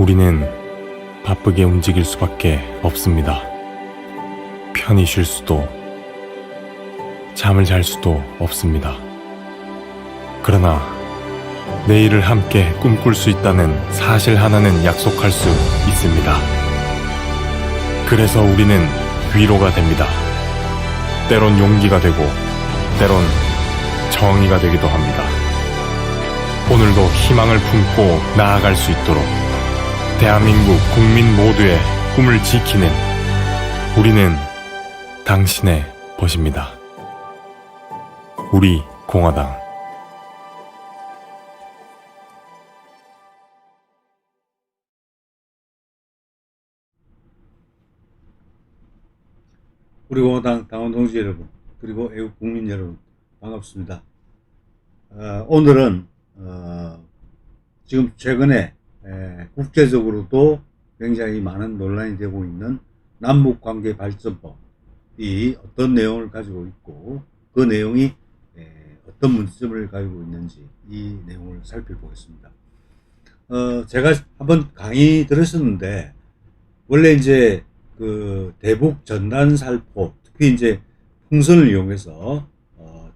우리는 바쁘게 움직일 수밖에 없습니다. 편히 쉴 수도, 잠을 잘 수도 없습니다. 그러나 내일을 함께 꿈꿀 수 있다는 사실 하나는 약속할 수 있습니다. 그래서 우리는 위로가 됩니다. 때론 용기가 되고, 때론 정의가 되기도 합니다. 오늘도 희망을 품고 나아갈 수 있도록 대한민국 국민 모두의 꿈을 지키는 우리는 당신의 벗입니다. 우리 공화당. 우리 공화당 당원 동지 여러분, 그리고 애국 국민 여러분, 반갑습니다. 오늘은 지금 최근에 국제적으로도 굉장히 많은 논란이 되고 있는 남북관계 발전법이 어떤 내용을 가지고 있고, 그 내용이 어떤 문제점을 가지고 있는지 이 내용을 살펴보겠습니다. 제가 한번 강의 들었었는데, 원래 이제 그 대북 전단 살포, 특히 이제 풍선을 이용해서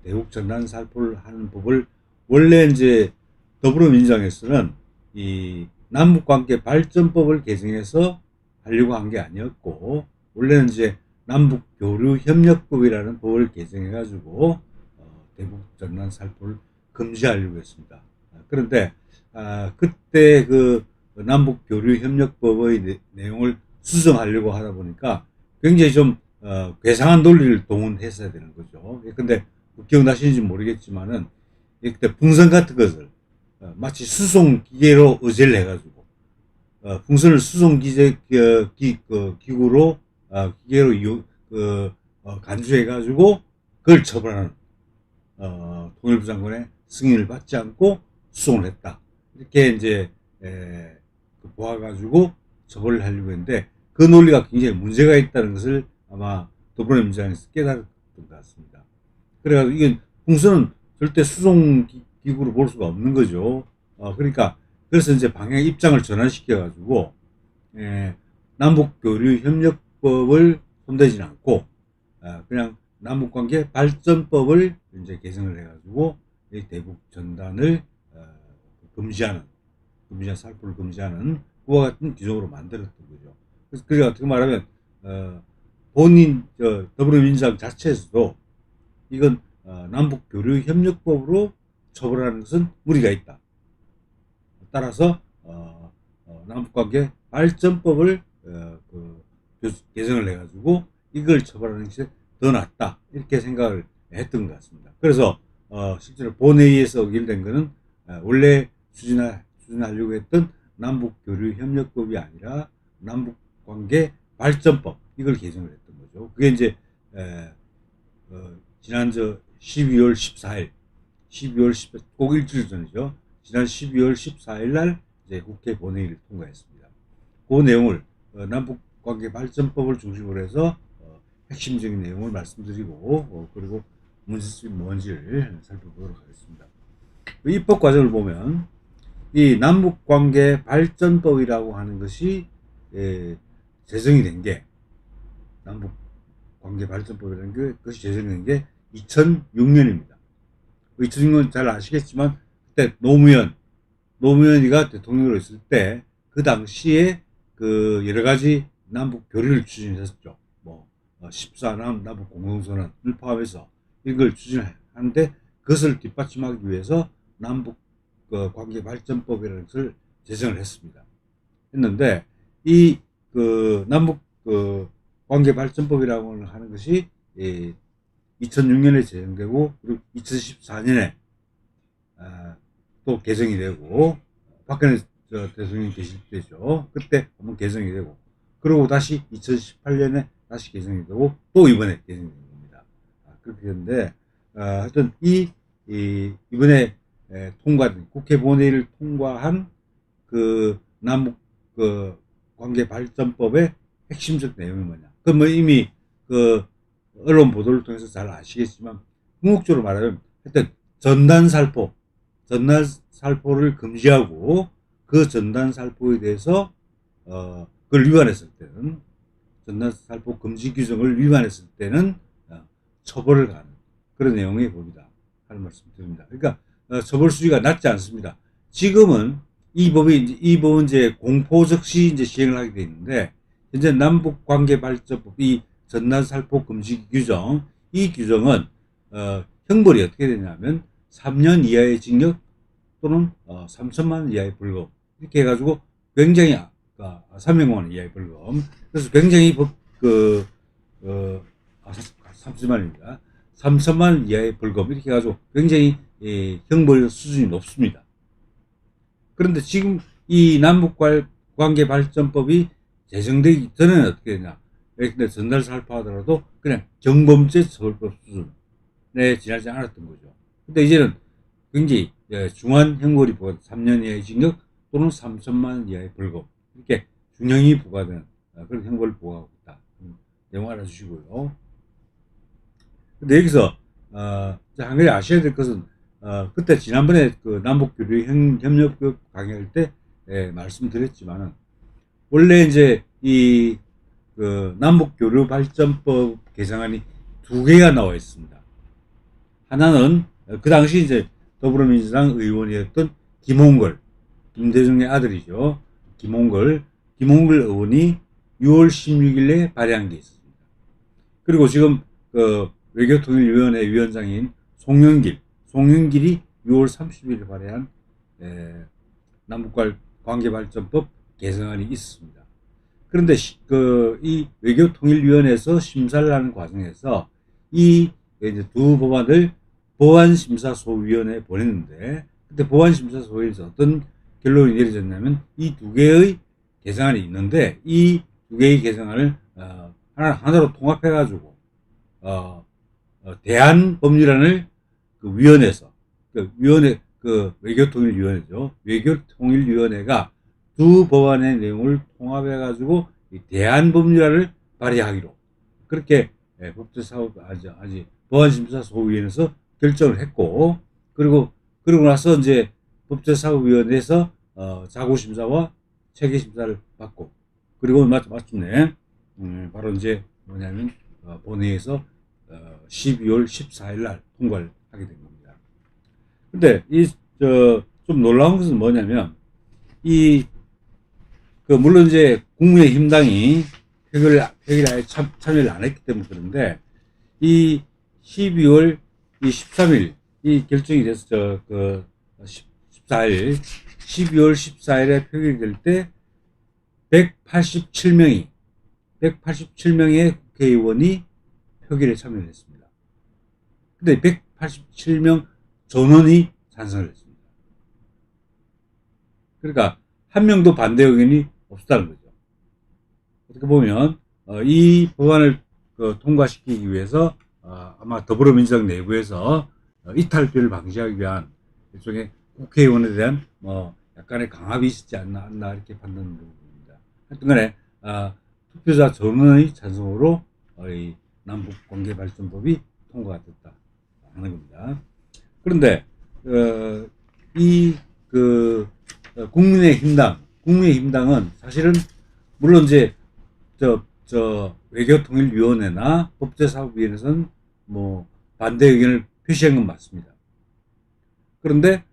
대북 전단 살포를 하는 법을 원래 이제 더불어민주당에서는 이 남북관계 발전법을 개정해서 하려고 한 게 아니었고, 원래는 이제 남북교류협력법이라는 법을 개정해 가지고 대북 전단 살포를 금지하려고 했습니다. 그런데 그때 그 남북교류협력법의 내용을 수정하려고 하다 보니까 굉장히 좀 괴상한 논리를 동원했어야 되는 거죠. 근데 기억나시는지 모르겠지만은 그때 풍선 같은 것을 마치 수송 기계로 의제를 해가지고 풍선을 수송 기구로 기계로 간주해가지고 그걸 처벌하는 통일부 장관의 승인을 받지 않고 수송을 했다, 이렇게 이제 보아가지고 처벌을 하려고 했는데, 그 논리가 굉장히 문제가 있다는 것을 아마 더불어민주당에서 깨달았던 것 같습니다. 그래가지고 이게 풍선은 절대 수송 기구로 볼 수가 없는 거죠. 그러니까 그래서 이제 방향 입장을 전환시켜가지고 남북교류협력법을 손대지는 않고 그냥 남북관계 발전법을 이제 개정을 해가지고 이 대북 전단을 금지하는 살포를 금지하는 그와 같은 규정으로 만들었던 거죠. 그래서 그게 어떻게 말하면 본인 더불어민주당 자체에서도 이건 남북교류협력법으로 처벌하는 것은 무리가 있다. 따라서 남북관계 발전법을 개정을 해가지고 이걸 처벌하는 것이 더 낫다, 이렇게 생각을 했던 것 같습니다. 그래서 실제로 본회의에서 의결된 것은 원래 추진하려고 했던 남북교류협력법이 아니라 남북관계 발전법, 이걸 개정을 했던 거죠. 그게 이제 지난 12월 14일 꼭 일주일 전이죠. 지난 12월 14일 날 이제 국회 본회의를 통과했습니다. 그 내용을 남북관계 발전법을 중심으로 해서 핵심적인 내용을 말씀드리고 그리고 문제점이 뭔지를 살펴보도록 하겠습니다. 입법 과정을 보면 이 남북관계 발전법이라고 하는 것이 제정이 된 게, 남북관계 발전법이라는 것이 제정된 게 2006년입니다. 2006년 잘 아시겠지만 그때 노무현이가 대통령으로 있을 때 그 당시에 그 여러 가지 남북 교류를 추진했었죠. 뭐 14남 남북 공동선언을 포함해서 이걸 추진하는데, 그것을 뒷받침하기 위해서 남북 관계 발전법이라는 것을 제정을 했는데, 이 남북 관계 발전법이라고 하는 것이 2006년에 제정되고, 그리고 2014년에 또 개정이 되고, 박근혜 대통령이 계실 때죠. 그때 한번 개정이 되고, 그리고 다시 2018년에 다시 개정이 되고, 또 이번에 개정이 된 겁니다. 그렇게 됐는데, 하여튼 이번에 통과된 국회 본회의를 통과한 그 남북 관계 발전법의 핵심적 내용이 뭐냐? 그 뭐 이미 그 언론 보도를 통해서 잘 아시겠지만, 궁극적으로 말하면 하여튼 전단 살포를 금지하고, 그 그 전단살포에 대해서 그걸 위반했을 때는 전단살포 금지 규정을 위반했을 때는 처벌을 가는 그런 내용의 법이다 하는 말씀 드립니다. 그러니까 처벌 수위가 낮지 않습니다. 지금은 이 법은 이제 공포 즉시 이제 시행을 하게 돼 있는데, 현재 남북관계발전법 이 전단살포 금지 규정, 이 규정은 형벌이 어떻게 되냐면 3년 이하의 징역 또는 3천만 원 이하의 벌금, 이렇게 해가지고 굉장히 300만 원 이하의 벌금. 그래서 굉장히 3천만 원입니다. 3천만 원 이하의 벌금, 이렇게 해가지고 굉장히 형벌 수준이 높습니다. 그런데 지금 이 남북관계발전법이 제정되기 전에는 어떻게 되냐? 근데 전달살포하더라도 그냥 경범죄 처벌법 수준에 지나지 않았던 거죠. 근데 이제는 굉장히 중한 형벌이 부과, 3년 이하의 징역 또는 3천만 원 이하의 벌금, 이렇게 중형이 부과되는 그런 형벌을 부과하고 있다. 내용 알아주시고요. 근데 여기서 한 가지 아셔야 될 것은, 그때 지난번에 그 남북교류 협력교육 강의할 때 말씀드렸지만은, 원래 이제 이 그 남북교류 발전법 개정안이 두 개가 나와 있습니다. 하나는 그 당시 이제 더불어민주당 의원이었던 김대중의 아들이죠. 김홍걸 의원이 6월 16일에 발의한 게 있습니다. 그리고 지금 그 외교통일위원회 위원장인 송영길이 6월 30일에 발의한 남북관계발전법 개정안이 있습니다. 그런데 이 외교통일위원회에서 심사를 하는 과정에서 이 이제 두 법안을 보안심사소위원회에 보냈는데, 그때 보안심사소위에서 어떤 결론이 내려졌냐면, 이 두 개의 개정안이 있는데, 이 두 개의 개정안을 하나로 통합해가지고 대한법률안을 그 위원회에서, 외교통일위원회죠. 외교통일위원회가 두 법안의 내용을 통합해가지고 대한법률안을 발의하기로 그렇게 보안심사소위원회에서 결정을 했고, 그리고 나서 이제 법제사법위원회에서 자구심사와 체계심사를 받고, 그리고 마침내 바로 이제 뭐냐면 본회의에서 12월 14일 날 통과를 하게 된 겁니다. 근데 좀 놀라운 것은 뭐냐면, 물론 이제 국민의힘당이 표결에 아예 참여를 안 했기 때문에 그런데, 이 12월 13일 이 결정이 돼서 12월 14일에 표결이 될 때 187명의 국회의원이 표결에 참여를 했습니다. 근데 187명 전원이 찬성을 했습니다. 그러니까 한 명도 반대 의견이 없었다는 거죠. 어떻게 보면 이 법안을 통과시키기 위해서 아마 더불어민주당 내부에서 이탈표를 방지하기 위한 일종의 국회의원에 대한 약간의 강압이 있었지 않나 이렇게 판단하는 부분입니다. 하여튼간에 투표자 전원의 찬성으로 이 남북관계발전법이 통과가 됐다 하는 겁니다. 그런데 국민의힘당은 사실은 물론 이제 외교통일위원회나 법제사법위원회에서는 반대 의견을 표시한 건 맞습니다. 그런데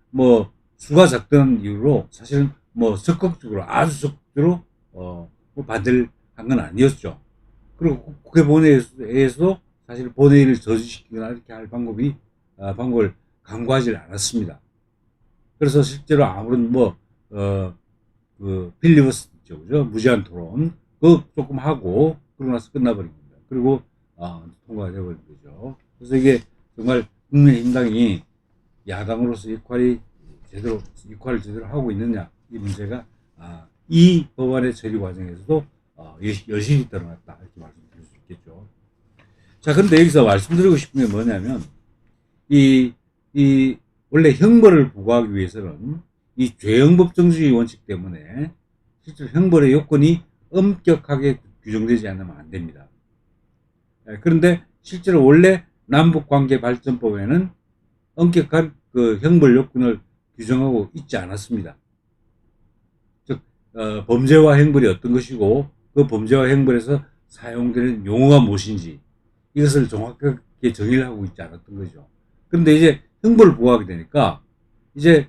수가 작다는 이유로 사실은 아주 적극적으로 반대를 한 건 아니었죠. 그리고 국회 본회의에서도 사실 본회의를 저지시키거나 이렇게 할 방법을 강구하지 않았습니다. 그래서 실제로 아무런 필리버스터, 그죠? 무제한 토론 그거 조금 하고 그러고 나서 끝나버린 겁니다. 그리고 통과가 되어버린 거죠. 그래서 이게 정말 국민의힘당이 야당으로서 역할을 제대로 하고 있느냐, 이 문제가 이 법안의 처리 과정에서도 여실히 드러났다 이렇게 말씀드릴 수 있겠죠. 자, 근데 여기서 말씀드리고 싶은 게 뭐냐면, 원래 형벌을 부과하기 위해서는 이 죄형법정주의 원칙 때문에 실제로 형벌의 요건이 엄격하게 규정되지 않으면 안 됩니다. 그런데 실제로 원래 남북관계발전법에는 엄격한 그 형벌 요건을 규정하고 있지 않았습니다. 범죄와 행벌이 어떤 것이고 그 범죄와 행벌에서 사용되는 용어가 무엇인지 이것을 정확하게 정의를 하고 있지 않았던 거죠. 그런데 이제 형벌을 부과하게 되니까 이제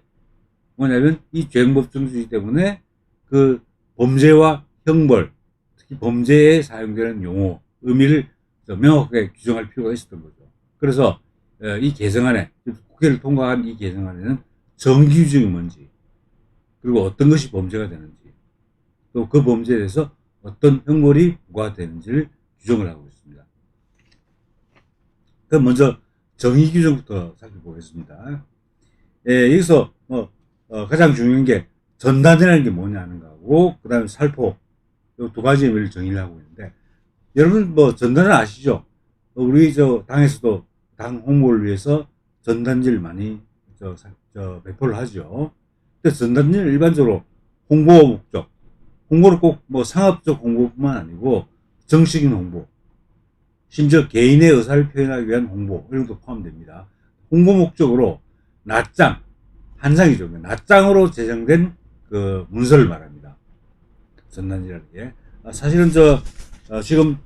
뭐냐면 이 죄행법정주의 때문에 그 범죄와 형벌, 특히 범죄에 사용되는 용어, 의미를 명확하게 규정할 필요가 있었던 거죠. 그래서 이 개정안에, 국회를 통과한 이 개정안에는 정기 규정이 뭔지, 그리고 어떤 것이 범죄가 되는지, 또 그 범죄에 대해서 어떤 형벌이 부과되는지를 규정을 하고 있습니다. 그럼 먼저 정의 규정부터 살펴보겠습니다. 여기서 가장 중요한 게 전단이라는 게 뭐냐는 거고, 그 다음에 살포, 이 두 가지 의미를 정의를 하고 있는데, 여러분 뭐 전단은 아시죠? 우리 당에서도 당 홍보를 위해서 전단지를 많이 배포를 하죠. 근데 전단지는 일반적으로 홍보 목적, 홍보를 꼭 뭐 상업적 홍보뿐만 아니고 정식인 홍보, 심지어 개인의 의사를 표현하기 위한 홍보 이런 것도 포함됩니다. 홍보 목적으로 낱장, 한 장이죠. 낱장으로 제정된 그 문서를 말합니다. 전단지라는 게. 사실은 지금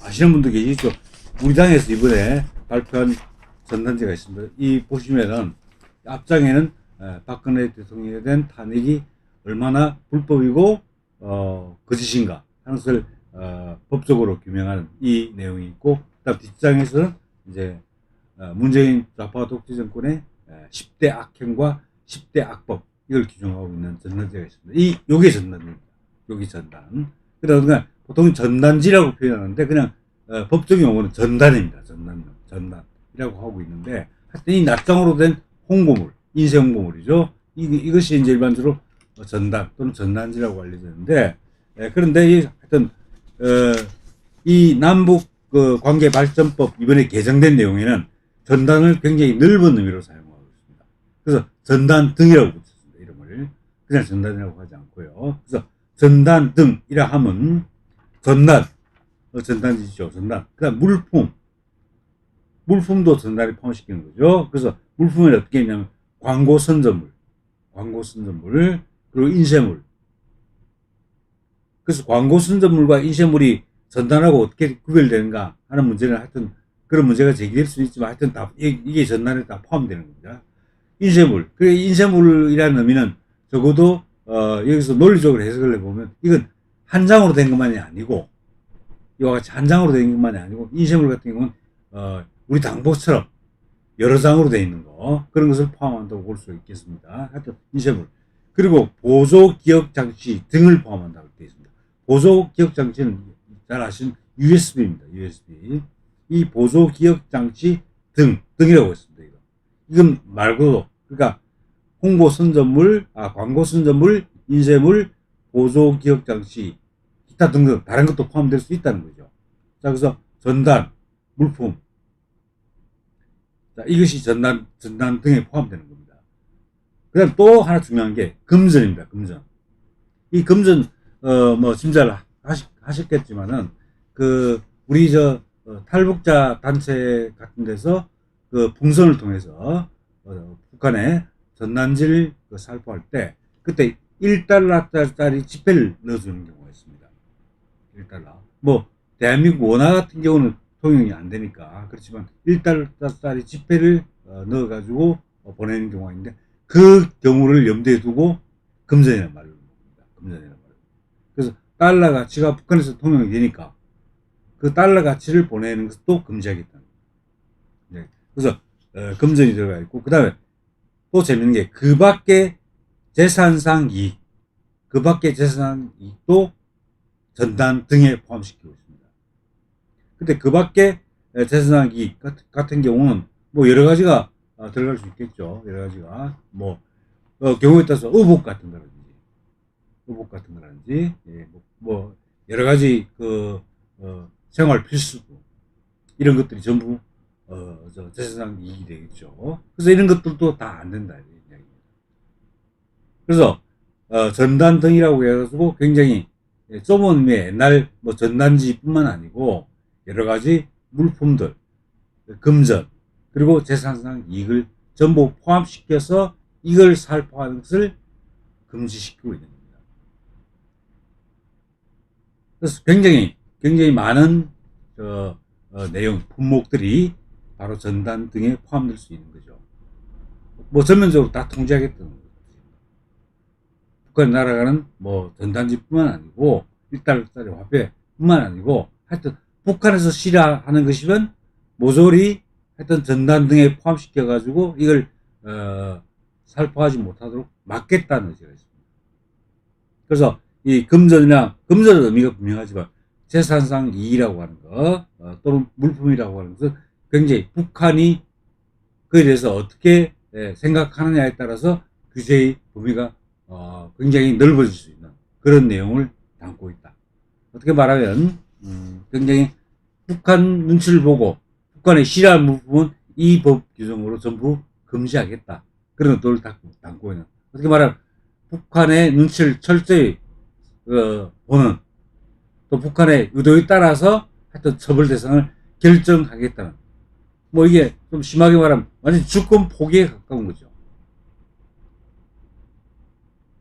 아시는 분도 계시죠. 우리 당에서 이번에 발표한 전단지가 있습니다. 이 보시면은 앞장에는 박근혜 대통령에 대한 탄핵이 얼마나 불법이고 거짓인가 하는 것을 법적으로 규명하는 이 내용이 있고, 그다음 뒷장에서는 이제 문재인 좌파 독재 정권의 10대 악행과 10대 악법 이걸 규정하고 있는 전단지가 있습니다. 요게 전단지입니다. 요게 전단. 그러니까 보통 전단지라고 표현하는데 그냥 법적 용어는 전단입니다. 전단이라고 하고 있는데 하여튼 이 낱장으로 된 홍보물, 인쇄 홍보물이죠. 이것이 이제 일반적으로 전단 또는 전단지라고 알려졌는데, 그런데 하여튼 이 남북 관계 발전법 이번에 개정된 내용에는 전단을 굉장히 넓은 의미로 사용하고 있습니다. 그래서 전단 등이라고 붙였습니다. 이름을 그냥 전단이라고 하지 않고요. 그래서 전단 등이라 하면 전단, 전단지죠. 전단. 그다음 물품도 전단에 포함시키는 거죠. 그래서 물품을 어떻게 했냐면 광고 선전물, 그리고 인쇄물. 그래서 광고 선전물과 인쇄물이 전단하고 어떻게 구별되는가 하는 문제는 하여튼 그런 문제가 제기될 수 있지만 하여튼 이게 전단에 다 포함되는 겁니다. 인쇄물. 인쇄물이라는 의미는 적어도 여기서 논리적으로 해석을 해보면 이건 한 장으로 된 것만이 아니고, 이와 같이 한 장으로 된 것만이 아니고 인쇄물 같은 경우는 우리 당보처럼 여러 장으로 되어 있는 거, 그런 것을 포함한다고 볼 수 있겠습니다. 하여튼 인쇄물. 그리고 보조 기억 장치 등을 포함한다고 되어 있습니다. 보조 기억 장치는 잘 아시는 USB입니다. USB. 이 보조 기억 장치 등이라고 했습니다. 이건 말고도, 그러니까 홍보 선전물, 광고 선전물, 인쇄물, 보조 기억 장치, 기타 등등 다른 것도 포함될 수 있다는 거죠. 자, 그래서 전단, 물품. 자, 이것이 전단 등에 포함되는 겁니다. 그 다음 또 하나 중요한 게 금전입니다. 금전. 이 금전, 짐작을 하셨겠지만은, 우리 탈북자 단체 같은 데서 풍선을 통해서, 북한에 전단지를 살포할 때, 그때 1달러짜리 지폐를 넣어주는 경우가 있습니다. 1달러. 대한민국 원화 같은 경우는 통용이 안 되니까, 그렇지만 1달러짜리 지폐를 넣어가지고 보내는 경우가 있는데, 그 경우를 염두에 두고 금전이라는 말을 합니다. 그래서 달러 가치가 북한에서 통용이 되니까 그 달러 가치를 보내는 것도 금지하겠다는 거예요. 네. 그래서 금전이 들어가 있고, 그 다음에 또 재밌는 게 그 밖에 재산상 이익도 전단 등에 포함시키고 있습니다. 근데 그 밖에 재산상 이익 같은 경우는 여러 가지가 들어갈 수 있겠죠. 여러 가지가 경우에 따라서 의복 같은 거라든지 여러 가지 생활 필수품 이런 것들이 전부 재산상 이익이 되겠죠. 그래서 이런 것들도 다 안 된다 이야기입니다. 그래서 전단 등이라고 해가지고 굉장히 좁은 의미의 옛날 전단지뿐만 아니고 여러 가지 물품들, 금전, 그리고 재산상 이익을 전부 포함시켜서 이걸 살포하는 것을 금지시키고 있는 겁니다. 그래서 굉장히 많은 내용, 품목들이 바로 전단 등에 포함될 수 있는 거죠. 뭐 전면적으로 다 통제하겠다는 거죠. 북한이 날아가는 뭐 전단지뿐만 아니고 1달러짜리 화폐뿐만 아니고 하여튼 북한에서 실화하는 것이면 모조리 하여튼 전단 등에 포함시켜 가지고 이걸 살포하지 못하도록 막겠다는 의지가 있습니다. 그래서 이 금전은 의미가 분명하지만 재산상 이익이라고 하는 것 또는 물품이라고 하는 것은 굉장히 북한이 그에 대해서 어떻게 생각하느냐에 따라서 규제의 범위가 굉장히 넓어질 수 있는 그런 내용을 담고 있다. 어떻게 말하면 굉장히 북한 눈치를 보고 북한의 실화한 물품은 이 법 규정으로 전부 금지하겠다. 그런 것들을 담고 있는, 어떻게 말하면 북한의 눈치를 철저히 보는, 또 북한의 의도에 따라서 하여튼 처벌 대상을 결정하겠다는, 뭐 이게 좀 심하게 말하면 완전 주권 포기에 가까운 거죠.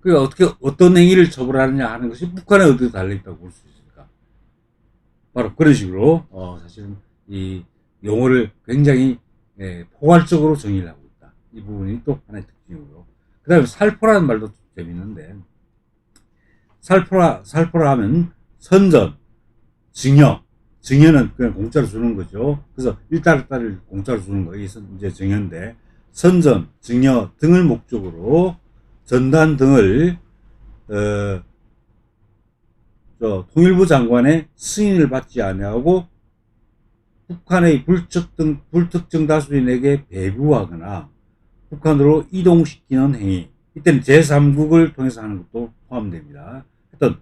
그러니까 어떻게 어떤 행위를 처벌하느냐 하는 것이 북한의 의도에 달려있다고 볼 수 있으니까 바로 그런 식으로 사실은 이 용어를 굉장히 포괄적으로 정의를 하고 있다. 이 부분이 또 하나의 특징이고요. 그 다음에 살포라는 말도 좀 재밌는데, 살포라 하면 선전, 증여는 그냥 공짜로 주는 거죠. 그래서 1달러짜리를 공짜로 주는 거, 이게 이제 증여인데, 선전, 증여 등을 목적으로 전단 등을 통일부 장관의 승인을 받지 아니하고 북한의 불특정 다수인에게 배부하거나 북한으로 이동시키는 행위, 이때는 제3국을 통해서 하는 것도 포함됩니다. 하여튼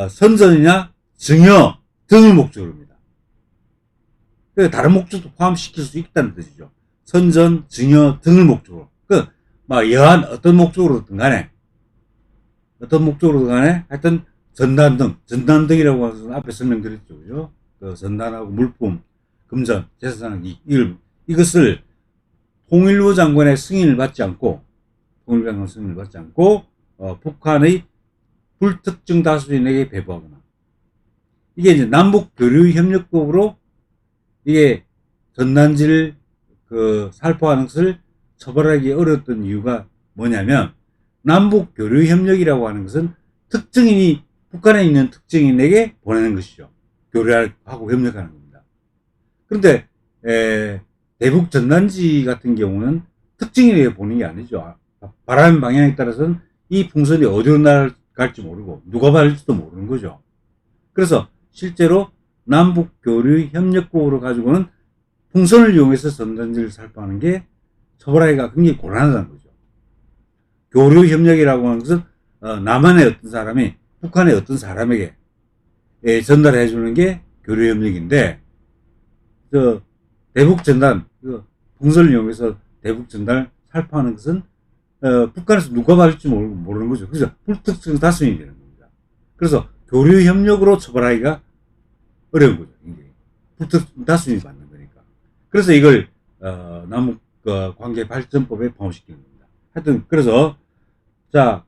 선전이나 증여 등을 목적으로 합니다. 다른 목적도 포함시킬 수 있다는 뜻이죠. 선전, 증여 등을 목적으로. 여한 어떤 목적으로든 간에 하여튼 전단 등이라고 하는 것은 앞에 설명드렸죠. 그죠? 그 전단하고 물품, 금전, 재산, 이것을 통일부 장관의 승인을 받지 않고, 북한의 불특정 다수인에게 배부하거나, 이게 이제 남북교류협력법으로 이게 전단지를 살포하는 것을 처벌하기 어려웠던 이유가 뭐냐면, 남북교류협력이라고 하는 것은 북한에 있는 특정인에게 보내는 것이죠. 교류하고 협력하는 겁니다. 그런데 대북 전단지 같은 경우는 특정인에게 보내는 게 아니죠. 바람 방향에 따라서는 이 풍선이 어디로 날아갈지 모르고 누가 받을지도 모르는 거죠. 그래서 실제로 남북교류협력국으로 가지고는 풍선을 이용해서 전단지를 살포하는 게 처벌하기가 굉장히 곤란하다는 거죠. 교류협력이라고 하는 것은 남한의 어떤 사람이 북한의 어떤 사람에게 전달해 주는 게 교류협력인데, 대북 전단, 풍선을 이용해서 대북 전단을 살포하는 것은 북한에서 누가 받을지 모르는 거죠. 그래서 불특정 다수인이 되는 겁니다. 그래서 교류협력으로 처벌하기가 어려운 거죠. 불특정 다수인이 받는 거니까. 그래서 이걸 남북관계발전법에 포함시키는 겁니다. 하여튼 그래서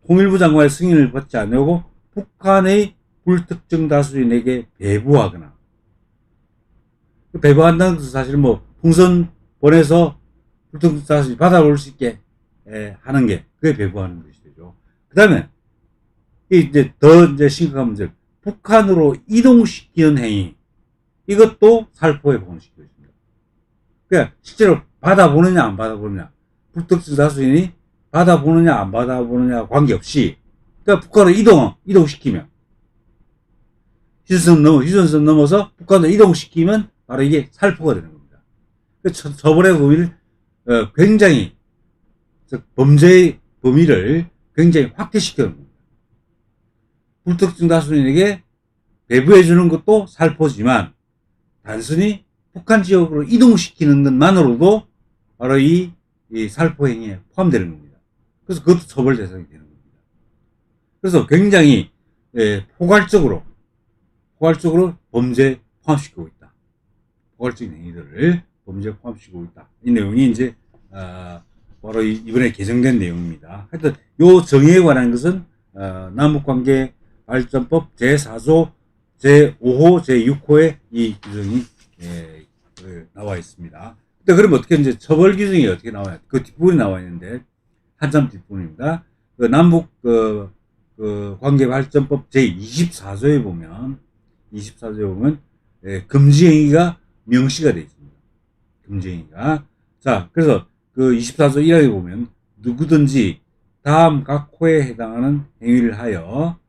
통일부 장관의 승인을 받지 않고 북한의 불특정 다수인에게 배부하거나, 배부한다는 것은 사실 뭐 풍선 보내서 불특정 다수인이 받아올 수 있게 하는 게, 그게 배부하는 것이 되죠. 그 다음에 이제 더 심각한 문제, 북한으로 이동시키는 행위, 이것도 살포에 포함시키고 있습니다. 그러니까 실제로 받아보느냐 안 받아보느냐, 불특정 다수인이 받아보느냐 안 받아보느냐 관계없이, 그러니까 북한으로 이동시키면, 휴전선 넘어서 북한으로 이동시키면 바로 이게 살포가 되는 겁니다. 처벌의 범위를 굉장히, 범죄의 범위를 굉장히 확대시키는 겁니다. 불특정 다수인에게 배부해주는 것도 살포지만, 단순히 북한 지역으로 이동시키는 것만으로도 바로 이 살포 행위에 포함되는 겁니다. 그래서 그것도 처벌 대상이 되는 겁니다. 그래서 굉장히 포괄적으로 범죄에 포함시키고 있다. 포괄적인 행위들을 범죄에 포함시키고 있다. 이 내용이 이제 바로 이번에 개정된 내용입니다. 하여튼 요 정의에 관한 것은 남북관계 발전법 제4조 제5호 제6호에 이 규정이 나와 있습니다. 근데 그럼 어떻게 이제 처벌 규정이 어떻게 나와요? 그 뒷부분이 나와 있는데 한참 뒷부분입니다. 그 남북 그 관계 발전법 제24조에 보면 금지 행위가 명시가 되어 있습니다. 금지 행위가. 자, 그래서 그 24조 1항에 보면 누구든지 다음 각 호에 해당하는 행위를 하여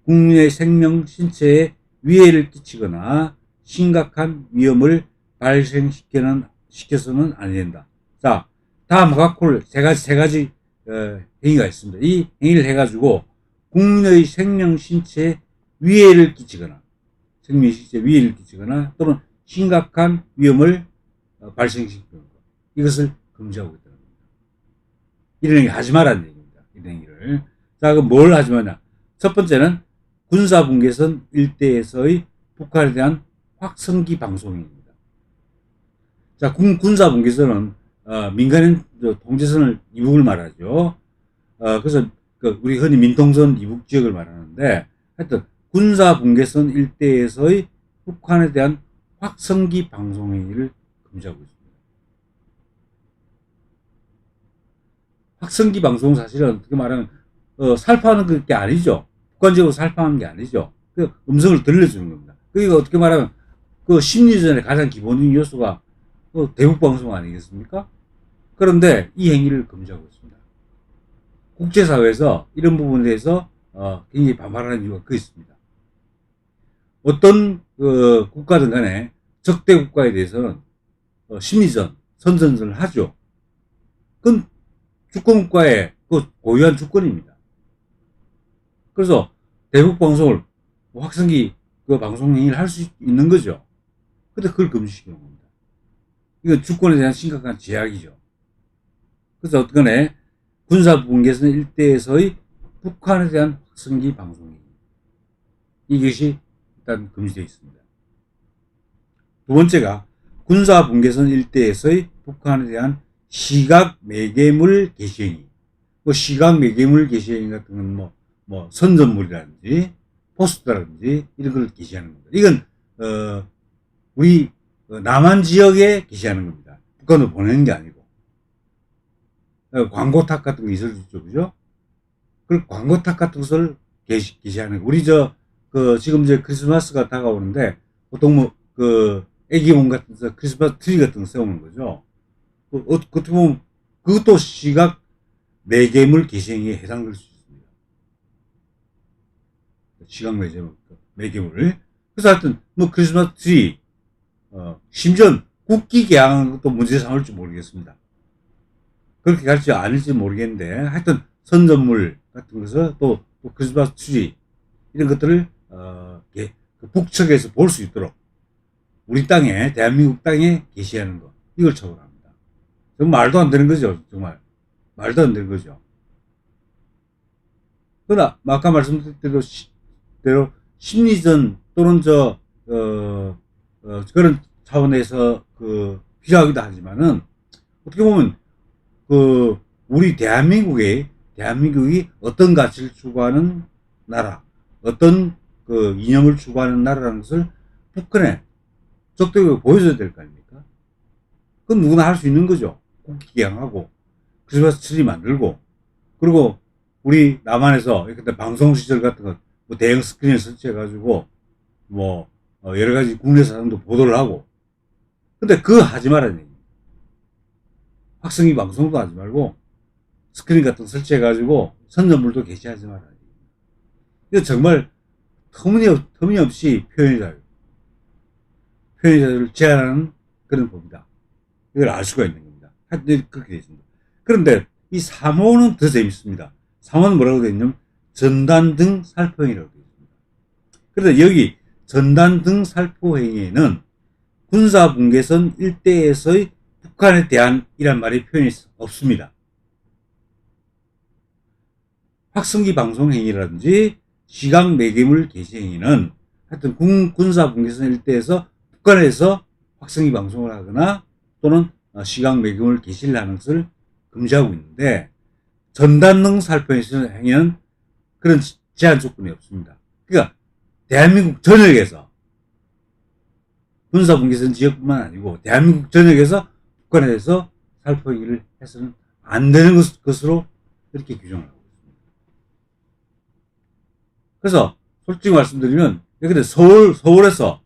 국민의 생명, 신체에 위해를 끼치거나 심각한 위험을 발생시켜서는 안 된다. 자, 다음 각 호를 세 가지 행위가 있습니다. 이 행위를 해가지고 국민의 생명, 신체에 위해를 끼치거나 또는 심각한 위험을 발생시키는 것. 이것을 금지하고 있다는 겁니다. 이런 행위 하지 말라는 얘기입니다. 이런 행위를. 자, 그럼 뭘 하지 마냐? 첫 번째는 군사분계선 일대에서의 북한에 대한 확성기 방송입니다. 자, 군사분계선은 민간인 통제선을 이북을 말하죠. 그래서 우리 흔히 민통선 이북 지역을 말하는데, 하여튼 군사분계선 일대에서의 북한에 대한 확성기 방송 행위를 금지하고 있습니다. 확성기 방송은 사실은 어떻게 말하면 살포하는 게 아니죠. 북한적으로 살포하는 게 아니죠. 그 음성을 들려주는 겁니다. 그러니까 어떻게 말하면 그 심리전의 가장 기본적인 요소가 대북 방송 아니겠습니까? 그런데 이 행위를 금지하고 있습니다. 국제사회에서 이런 부분에 대해서 굉장히 반발하는 이유가 그 있습니다. 어떤 국가든 간에 적대 국가에 대해서는 심리전, 선전전을 하죠. 그건 주권국가의 고유한 주권입니다. 그래서 대북 방송을 확성기 방송 행위를 할 수 있는 거죠. 근데 그걸 금지시키는 겁니다. 이건 주권에 대한 심각한 제약이죠. 그래서 어떻게 군사분계선 일대에서의 북한에 대한 확성기 방송 행위, 이것이 일단 금지되어 있습니다. 두 번째가 군사분계선 일대에서의 북한에 대한 시각 매개물 게시행위. 시각 매개물 게시행위 같은 건 선전물이라든지 포스터라든지 이런 걸 게시하는 겁니다. 이건 우리 남한 지역에 게시하는 겁니다. 북한으로 보내는 게 아니고. 광고탁 같은 거 있을 수 있죠, 그죠? 그 광고탁 같은 것을 게시하는 거. 우리 지금 이제 크리스마스가 다가오는데 보통 애기 몸 같은 크리스마스 트리 같은 거 세우는 거죠. 어떻게 보면 그것도 시각 매개물 게시행위에 해당될 수 있습니다. 시각 매개물. 그래서 하여튼 크리스마스 트리 심지어 국기 개항하는 것도 문제 삼을지 모르겠습니다. 그렇게 갈지 아닐지 모르겠는데 하여튼 선전물 같은 것을 또 크리스마스 트리 이런 것들을 북측에서 볼 수 있도록 우리 땅에 대한민국 땅에 게시하는 것, 이걸 처벌합니다. 정말 말도 안 되는 거죠. 정말 말도 안 되는 거죠. 그러나 아까 말씀드린 대로 심리전 또는 그런 차원에서 필요하기도 하지만은 어떻게 보면 우리 대한민국이 어떤 가치를 추구하는 나라, 어떤 이념을 추구하는 나라라는 것을 북한에 적극적으로 보여줘야 될 거 아닙니까? 그건 누구나 할 수 있는 거죠. 국기 개항하고 크리스마스 트리 만들고, 그리고 우리 남한에서 그때 방송 시절 같은 거 대형 스크린을 설치해가지고 여러 가지 국내 사람도 보도를 하고. 근데 그거 하지 말라는 얘기입니다. 확성기 방송도 하지 말고 스크린 같은 거 설치해가지고 선전물도 게시하지 말라는 얘기입니다. 이거 정말 터무니없이 표현의 자유를 제한하는 그런 법이다. 이걸 알 수가 있는 겁니다. 하여튼 그렇게 되어 있습니다. 그런데 이 3호는 더 재밌습니다. 3호는 뭐라고 되어 있냐면 전단 등 살포 행위라고 되어 있습니다. 그래서 여기 전단 등 살포 행위에는 군사분계선 일대에서의 북한에 대한 이란 말이 표현이 없습니다. 확성기 방송 행위라든지 시각 매개물 게시 행위는 하여튼 군사분계선 일대에서 북한에서 확성기 방송을 하거나 또는 시각 매개물 게시를 하는 것을 금지하고 있는데 전단능 살포행위 행위는 그런 제한 조건이 없습니다. 그러니까 대한민국 전역에서 군사분계선 지역뿐만 아니고 대한민국 전역에서 북한에 대해서 살포행위를 해서는 안 되는 것으로 이렇게 규정을 하고 있습니다. 그래서 솔직히 말씀드리면 근데 서울에서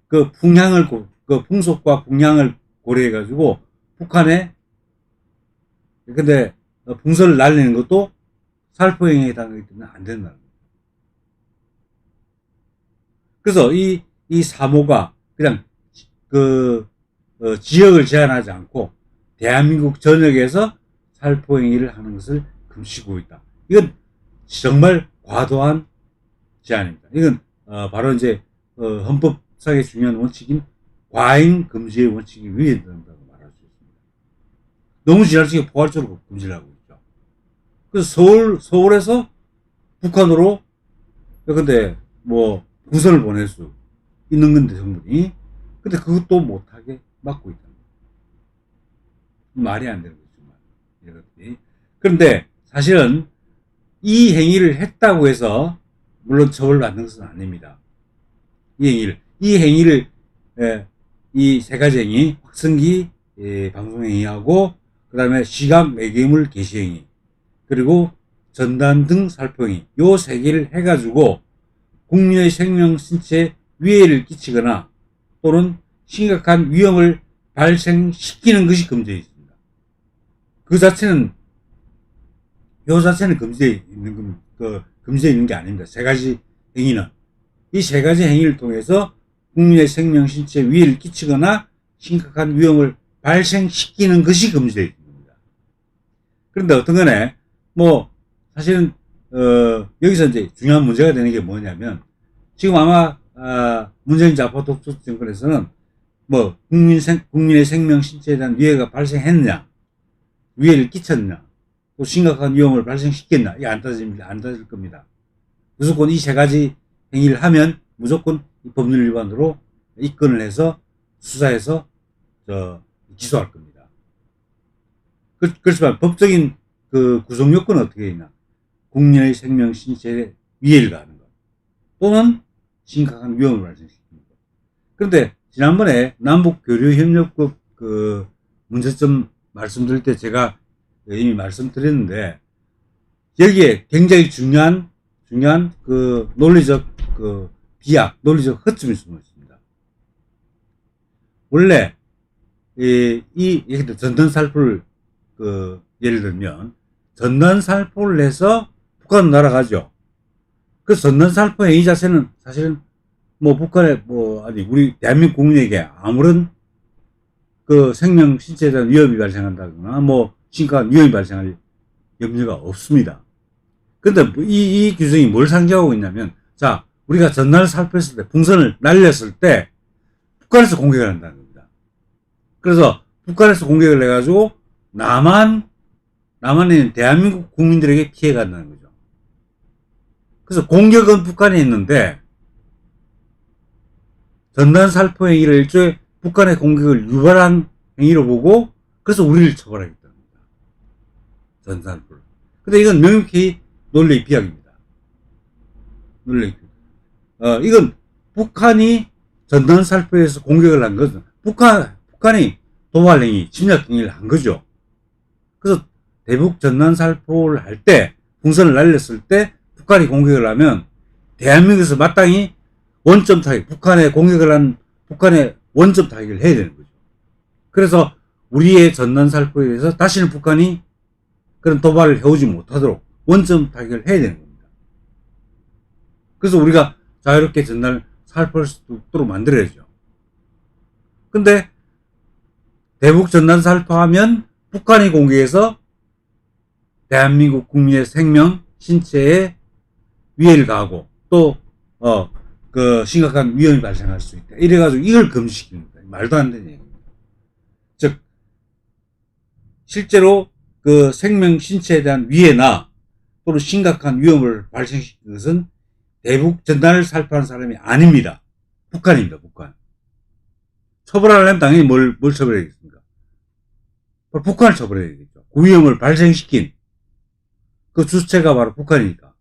그 풍향을 그 풍속과 풍향을 고려해 가지고 북한에 근데 풍선을 날리는 것도 살포행위에 해당하기 때문에 안 된다는 거예요. 그래서 이 사모가 그냥 지역을 제한하지 않고 대한민국 전역에서 살포행위를 하는 것을 금지하고 있다. 이건 정말 과도한 제한입니다. 이건 바로 이제 헌법상의 중요한 원칙인 과잉 금지의 원칙이 위배된다고 말할 수 있습니다. 너무 지나치게 포괄적으로 금지를 하고 있죠. 그래서 서울에서 북한으로 근데 뭐 부선을 보낼 수 있는 건데 정부니 근데 그것도 못하게 막고 있다. 말이 안 되는 거죠. 이것들이. 그런데 사실은 이 행위를 했다고 해서 물론 처벌받는 것은 아닙니다. 이 행위를 이 세 가지 행위 확성기 방송행위하고 그 다음에 시각 매개물 게시행위 그리고 전단 등 살포행위 요 세 개를 해가지고 국민의 생명 신체에 위해를 끼치거나 또는 심각한 위험을 발생시키는 것이 금지되어 있습니다. 요 자체는 금지되어 있는 게 아닙니다. 세 가지 행위는 이 세 가지 행위를 통해서 국민의 생명 신체에 위해를 끼치거나 심각한 위험을 발생시키는 것이 금지되어 있습니다. 그런데 어떤 거네 뭐 사실은 여기서 이제 중요한 문제가 되는 게 뭐냐면 지금 아마 문재인 좌파 독재 정권에서는 뭐 국민의 생명 신체에 대한 위해가 발생했느냐 위해를 끼쳤느냐 또 심각한 위험을 발생시켰나 이게 안 따질 겁니다. 무조건 이 세 가지 행위를 하면 무조건 법률 위반으로 입건을 해서 수사해서 기소할 겁니다. 그렇지만 법적인 그 구성 요건은 어떻게 되냐 국민의 생명 신체에 위해를 가하는 것 또는 심각한 위험을 발생시키는 것. 그런데 지난번에 남북교류협력국 그 문제점 말씀드릴 때 제가 이미 말씀드렸는데 여기에 굉장히 중요한 그 논리적 그 비약, 논리적 허점이 숨어 있습니다. 원래 전단 살포를 예를 들면 전단 살포를 해서 북한은 날아가죠. 그 전단 살포 행위 자체는 사실은 뭐 북한에 우리 대한민국 국민에게 아무런 그 생명 신체에 대한 위험이 발생한다거나 뭐 심각한 위험이 발생할 염려가 없습니다. 근데 이 규정이 뭘 상징하고 있냐면 자 우리가 전단을 살포했을 때 풍선을 날렸을 때 북한에서 공격을 한다는 겁니다. 그래서 북한에서 공격을 해가지고 남한에 있는 대한민국 국민들에게 피해가 간다는 거죠. 그래서 공격은 북한에 있는데 전단 살포 행위를 일종의 북한의 공격을 유발한 행위로 보고 그래서 우리를 처벌하겠다는 겁니다. 전단 살포를. 근데 이건 명백히 논리의 비약입니다. 이건 북한이 전단 살포에서 공격을 한 것은 북한이 도발 행위, 침략 행위를 한 거죠. 그래서 대북 전단 살포를 할 때 풍선을 날렸을 때 북한이 공격을 하면 대한민국에서 마땅히 원점 타격, 북한에 공격을 한 북한에 원점 타격을 해야 되는 거죠. 그래서 우리의 전단 살포에 대해서 다시는 북한이 그런 도발을 해오지 못하도록 원점 타격을 해야 되는 겁니다. 그래서 우리가 자유롭게 전단을 살포할 수 있도록 만들어야죠. 근데 대북 전단 살포하면 북한이 공격해서 대한민국 국민의 생명, 신체에 위해를 가하고 또 그 심각한 위험이 발생할 수 있다. 이래가지고 이걸 금지시키는 거예요. 말도 안 되는 얘기입니다. 즉 실제로 그 생명, 신체에 대한 위해나 또는 심각한 위험을 발생시키는 것은 대북 전단을 살포하는 사람이 아닙니다. 북한입니다. 북한. 처벌하려면 당연히 뭘 처벌해야겠습니까? 북한을 처벌해야 되겠죠. 그 위험을 발생시킨 그 주체가 바로 북한이니까.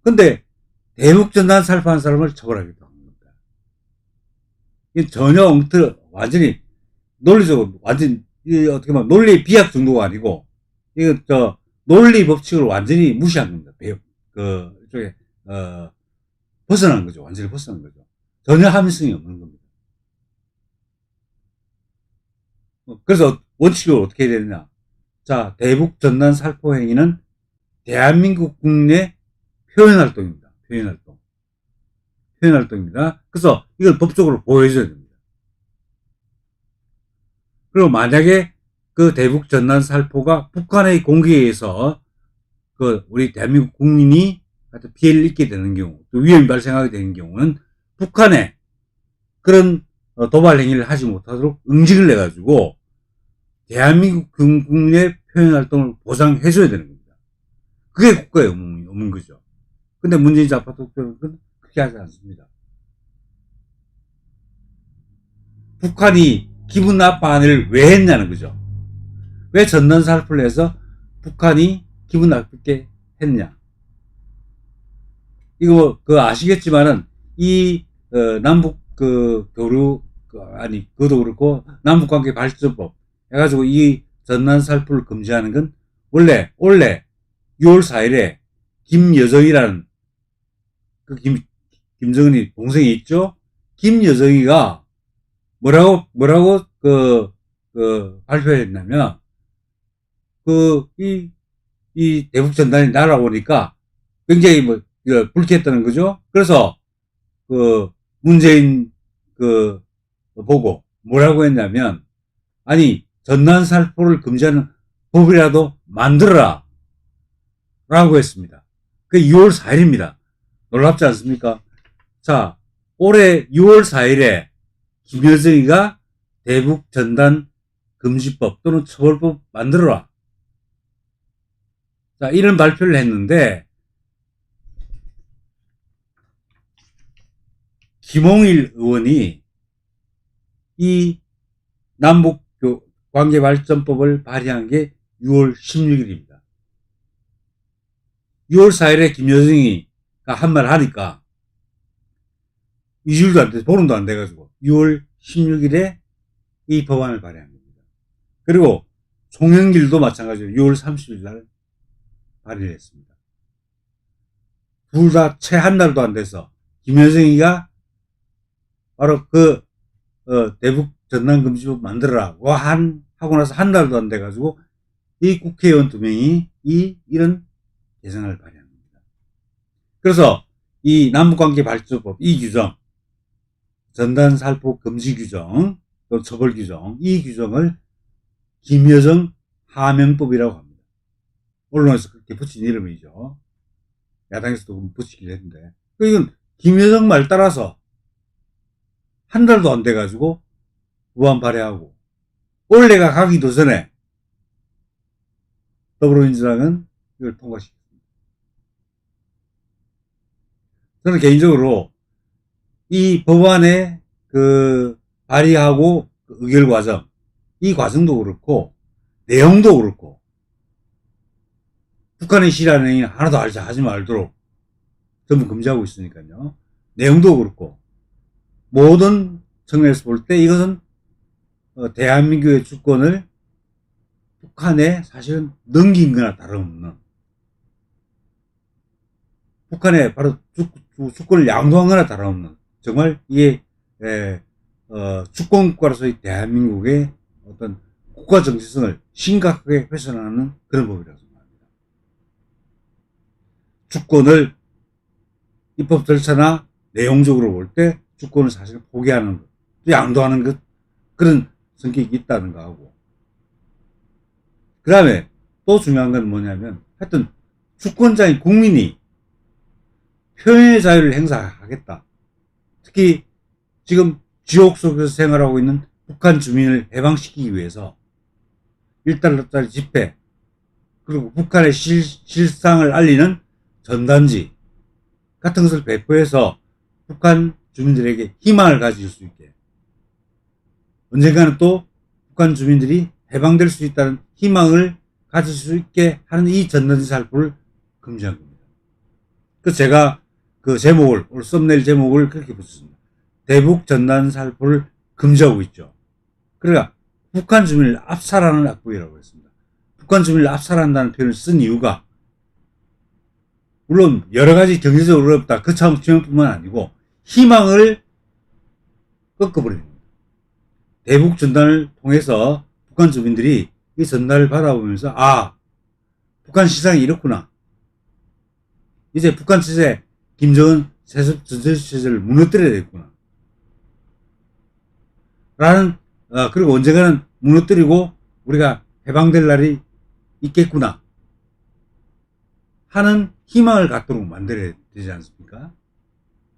근데 대북 전단 살포한 사람을 처벌하겠다고 하는 겁니다. 이게 전혀 완전히 논리적으로 완전 어떻게 보면 논리의 비약 정도가 아니고 이거 논리 법칙을 완전히 무시한 겁니다. 이쪽에 벗어난 거죠. 완전히 벗어난 거죠. 전혀 합리성이 없는 겁니다. 그래서 원칙적으로 어떻게 해야 되느냐. 자, 대북 전단 살포 행위는 대한민국 국내 표현활동입니다. 표현활동입니다. 그래서 이걸 법적으로 보호해줘야 됩니다. 그리고 만약에 그 대북 전단 살포가 북한의 공격에 의해서 우리 대한민국 국민이 피해를 입게 되는 경우, 또 위험이 발생하게 되는 경우는 북한에 그런 도발 행위를 하지 못하도록 응징을 내가지고 대한민국 국민의 표현활동을 보장해줘야 되는 겁니다. 그게 국가의 의무인 거죠. 근데 문재인 좌파 독재는 그렇게 하지 않습니다. 북한이 기분 나빠하는 일을 왜 했냐는 거죠. 왜 전단 살포를 해서 북한이 기분 나쁘게 했냐. 이거 아시겠지만은 남북 교류 그것도 그렇고 남북 관계 발전법 해가지고 이 전단 살포를 금지하는 건 원래 6월 4일에 김여정이라는 김정은이 동생이 있죠. 김여정이가 뭐라고 발표했냐면 이 대북 전단이 날아오니까 굉장히 불쾌했다는 거죠. 그래서 문재인 보고 뭐라고 했냐면, 아니 전단 살포를 금지하는 법이라도 만들어라 라고 했습니다. 그게 6월 4일입니다. 놀랍지 않습니까? 자, 올해 6월 4일에 김여정이가 대북 전단 금지법 또는 처벌법 만들어라. 자, 이런 발표를 했는데, 김홍일 의원이 이 남북 관계발전법을 발의한 게 6월 16일입니다. 6월 4일에 김여정이가 한 말 하니까 2주일도 안 돼, 보름도 안 돼가지고 6월 16일에 이 법안을 발의한 겁니다. 그리고 송영길도 마찬가지로 6월 30일 날 발의를 했습니다. 둘 다 채 한 달도 안 돼서 김여정이가 바로 대북 전단금지법 만들어라고 하고 나서 한 달도 안 돼가지고 이 국회의원 2명이 이런 개정안을 발의한 겁니다. 그래서 이 남북관계발전법 이 규정, 전단살포 금지 규정, 또 처벌 규정, 이 규정을 김여정 하명법이라고 합니다. 언론에서 그렇게 붙인 이름이죠. 야당에서도 붙이기로 했는데, 이건 김여정 말 따라서 한 달도 안 돼가지고 법안 발의하고, 원래가 가기도 전에 더불어민주당은 이걸 통과시켰습니다. 저는 개인적으로 이 법안의 발의하고 의결 과정, 이 과정도 그렇고 내용도 그렇고 북한의 실현하는 행위는 하나도 하지 말도록 전부 금지하고 있으니까요. 내용도 그렇고 모든 측면에서 볼 때 이것은 대한민국의 주권을 북한에 사실은 넘긴 거나 다름없는, 북한에 바로 주권을 양도한 거나 다름없는, 정말 이게 주권국가로서의 대한민국의 어떤 국가 정체성을 심각하게 훼손하는 그런 법이라고 생각합니다. 주권을 입법 절차나 내용적으로 볼 때 주권을 사실 포기하는 것, 또 양도하는 것, 그런 성격이 있다는 거 하고, 그 다음에 또 중요한 건 뭐냐면, 하여튼 주권자인 국민이 표현의 자유를 행사하겠다. 특히 지금 지옥 속에서 생활하고 있는 북한 주민을 해방시키기 위해서 1달러짜리 지폐, 그리고 북한의 실상을 알리는 전단지 같은 것을 배포해서 북한 주민들에게 희망을 가질 수 있게, 언젠가는 또 북한 주민들이 해방될 수 있다는 희망을 가질 수 있게 하는 이 전단살포를 금지한 겁니다. 그래서 제가 그 제목을, 오늘 썸네일 제목을 그렇게 붙였습니다. 대북 전단살포를 금지하고 있죠. 그러니까 북한 주민을 압살하는 악법이라고 했습니다. 북한 주민을 압살한다는 표현을 쓴 이유가 물론 여러 가지 경제적으로 어렵다. 그 차원뿐만 아니고 희망을 꺾어버리는 겁니다. 대북 전단을 통해서 북한 주민들이 이 전단을 받아보면서 북한 시장이 이렇구나. 이제 북한 체제, 김정은 전체주의 체제를 무너뜨려야 되겠구나. 그리고 언젠가는 무너뜨리고 우리가 해방될 날이 있겠구나 하는 희망을 갖도록 만들어야 되지 않습니까?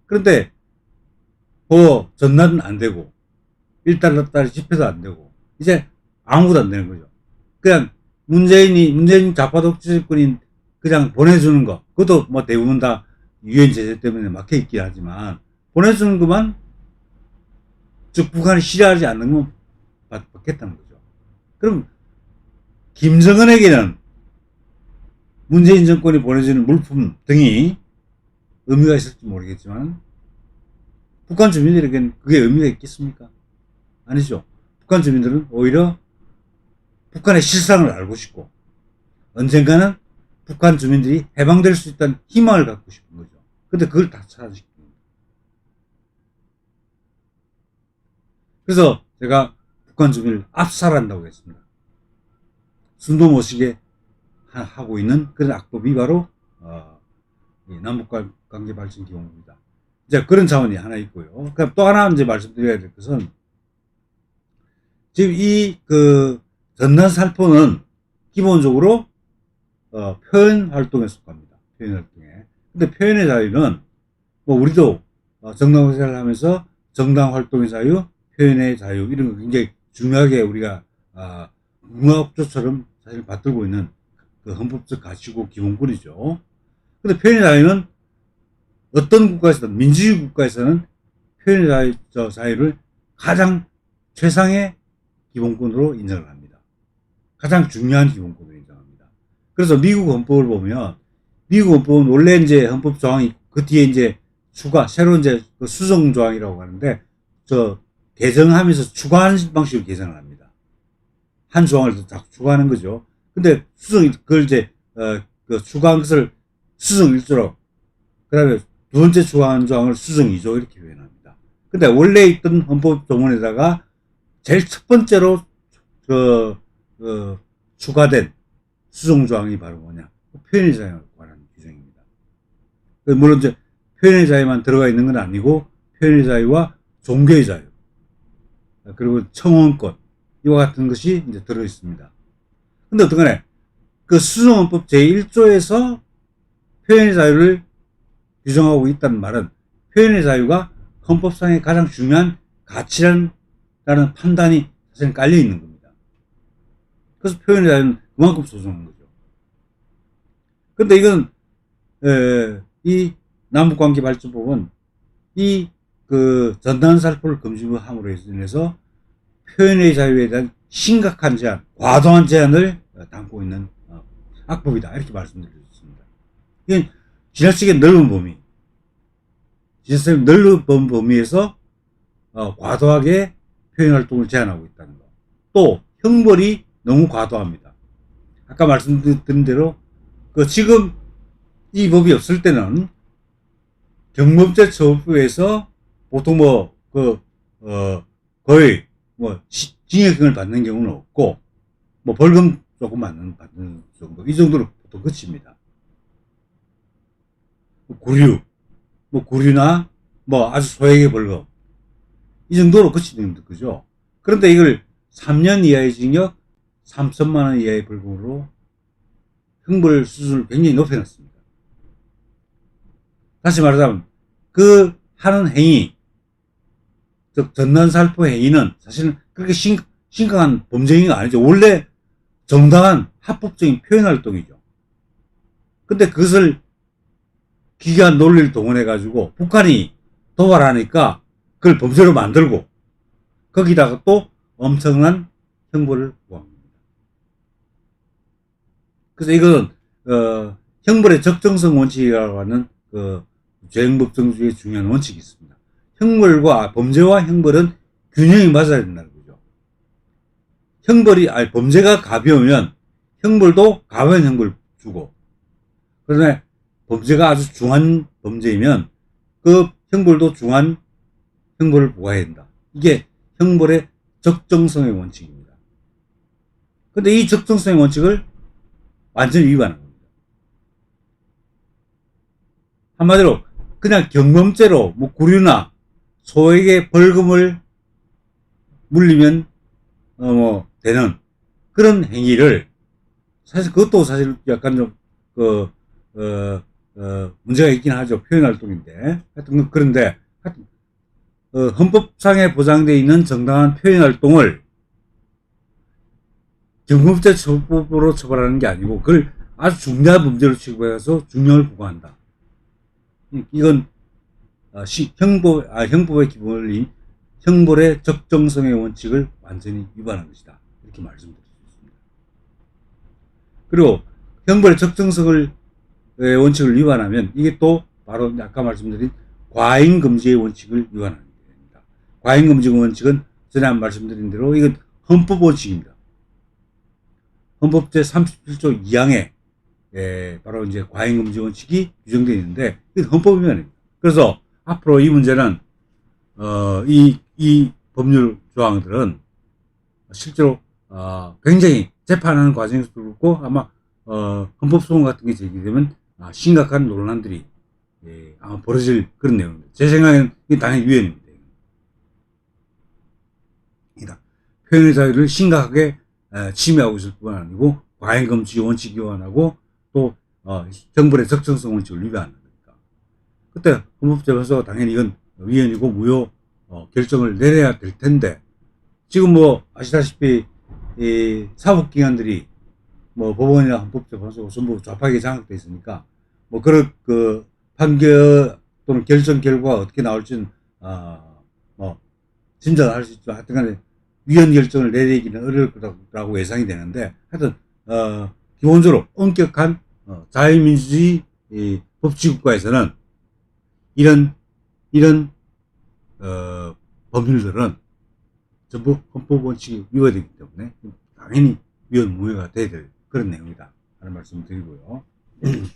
그런데 전단은 안 되고 1달러짜리 집회도 안 되고 이제 아무것도 안 되는 거죠. 그냥 문재인 좌파 독재권인 그냥 보내주는 거, 그것도 뭐 대부분 다 유엔 제재 때문에 막혀있긴 하지만 보내주는 것만, 즉 북한이 싫어하지 않는 건 받겠다는 거죠. 그럼 김정은에게는 문재인 정권이 보내주는 물품 등이 의미가 있을지 모르겠지만 북한 주민들에게는 그게 의미가 있겠습니까? 아니죠. 북한 주민들은 오히려 북한의 실상을 알고 싶고 언젠가는 북한 주민들이 해방될 수 있다는 희망을 갖고 싶은 거죠. 근데 그걸 다 사라지킵니다. 그래서 제가 북한 주민을 압살한다고 했습니다. 숨도 못 쉬게 하고 있는 그런 악법이 바로 남북관계 발전 기본입니다. 이제 그런 차원이 하나 있고요. 그럼 또 하나 이제 말씀드려야 될 것은 지금 이 전단 살포는 기본적으로 표현 활동에 속합니다. 표현 활동에. 근데 표현의 자유는 우리도 정당 생활을 하면서 정당 활동의 자유, 표현의 자유 이런 거 굉장히 중요하게 우리가 문화업조처럼 사실 받들고 있는 그 헌법적 가치고 기본권이죠. 근데 표현의 자유는 어떤 국가에서든 민주주의 국가에서는 표현의 자유를 가장 최상의 기본권으로 인정을 합니다. 가장 중요한 기본권으로 인정합니다. 그래서 미국 헌법을 보면 미국 헌법은 원래 이제 헌법 조항이 그 뒤에 이제 새로 이제 수정 조항이라고 하는데 개정하면서 추가하는 방식으로 개정을 합니다. 한 조항을 더 추가하는 거죠. 근데 그걸 이제 추가한 것을 수정 1조로, 그 다음에 두 번째 추가한 조항을 수정 2조 이렇게 표현합니다. 근데 원래 있던 헌법 조문에다가 제일 첫 번째로 추가된 수정 조항이 바로 뭐냐? 표현의 자유에 관한 규정입니다. 물론 이제 표현의 자유만 들어가 있는 건 아니고 표현의 자유와 종교의 자유, 그리고 청원권 이와 같은 것이 이제 들어 있습니다. 근데 어떡하네? 그 수정헌법 제1조에서 표현의 자유를 규정하고 있다는 말은 표현의 자유가 헌법상의 가장 중요한 가치라는 판단이 사실 깔려 있는 겁니다. 그래서 표현의 자유는 그만큼 소중한 거죠. 근데 이건 이 남북관계발전법은 이 전단 살포를 금지함으로 인해서 표현의 자유에 대한 심각한 제한, 과도한 제한을 담고 있는 악법이다. 이렇게 말씀드렸습니다. 이건 지나치게 넓은 범위에서 과도하게 표현 활동을 제한하고 있다는 것. 또 형벌이 너무 과도합니다. 아까 말씀드린 대로 지금 이 법이 없을 때는 경범죄처벌법에서 보통 거의 징역형을 받는 경우는 없고 벌금 조금 받는 정도, 이 정도로 보통 그칩니다. 구류나 아주 소액의 벌금 이 정도로 그치는 거죠. 그런데 이걸 3년 이하의 징역, 3천만 원 이하의 벌금으로 형벌 수준을 굉장히 높여놨습니다. 다시 말하자면 하는 행위, 즉 전단살포 행위는 사실은 그렇게 심각한 범죄 행위가 아니죠. 원래 정당한 합법적인 표현 활동이죠. 근데 그것을 기괴한 논리를 동원해 가지고 북한이 도발하니까 그걸 범죄로 만들고 거기다가 또 엄청난 형벌을 부과합니다. 그래서 이거는 형벌의 적정성 원칙이라고 하는 그 죄행법정주의 중요한 원칙이 있습니다. 형벌과 범죄와 형벌은 균형이 맞아야 된다는 거죠. 범죄가 가벼우면 형벌도 가벼운 형벌 주고, 그다음에 범죄가 아주 중한 범죄이면 그 형벌도 중한 형벌을 부과해야 된다. 이게 형벌의 적정성의 원칙입니다. 근데 이 적정성의 원칙을 완전히 위반한 겁니다. 한마디로 그냥 경범죄로 뭐 구류나 소에게 벌금을 물리면 되는 그런 행위를, 사실 그것도 사실 약간 좀 문제가 있긴 하죠. 표현활동인데. 하여튼 그런데 헌법상에 보장되어 있는 정당한 표현활동을 경범죄 처벌법으로 처벌하는 게 아니고 그걸 아주 중대한 범죄로 취급해서 중형을 부과한다. 이건 형법의 기본원리, 형벌의 적정성의 원칙을 완전히 위반한 것이다. 이렇게 말씀드릴 수 있습니다. 그리고 형벌의 적정성을 원칙을 위반하면 이게 또 바로 아까 말씀드린 과잉금지의 원칙을 위반하는 겁니다. 과잉금지 원칙은 전에 말씀드린 대로 이건 헌법 원칙입니다. 헌법 제37조 2항에 바로 이제 과잉금지 원칙이 규정되어 있는데 이건 헌법 위반입니다. 그래서 앞으로 이 문제는 이 법률 조항들은 실제로 굉장히 재판하는 과정에서도 그렇고 아마 헌법소원 같은 게 제기되면 심각한 논란들이 아마 벌어질 그런 내용입니다. 제 생각에는 이게 당연히 위헌입니다. 표현의 자유를 심각하게 침해하고 있을 뿐 아니고 과잉금지 원칙 위반하고 또 형벌의 적정성 원칙을 위반하는 거니까 그때 헌법재판소가 당연히 이건 위헌이고 무효 결정을 내려야 될 텐데, 지금 뭐 아시다시피 사법기관들이 뭐 법원이나 헌법재판소가 전부 좌파에게 장악되어 있으니까 뭐 그런 그 판결 또는 결정 결과가 어떻게 나올지는 뭐 짐작할 수 있죠. 하여튼간에 위헌 결정을 내리기는 어려울 거라고 예상이 되는데, 하여튼 기본적으로 엄격한 자유민주주의 법치국가에서는 이런 법률들은 전부 헌법 원칙이 위반되기 때문에 당연히 위헌 무효가 돼야 될 그런 내용이다 하는 말씀을 드리고요. 그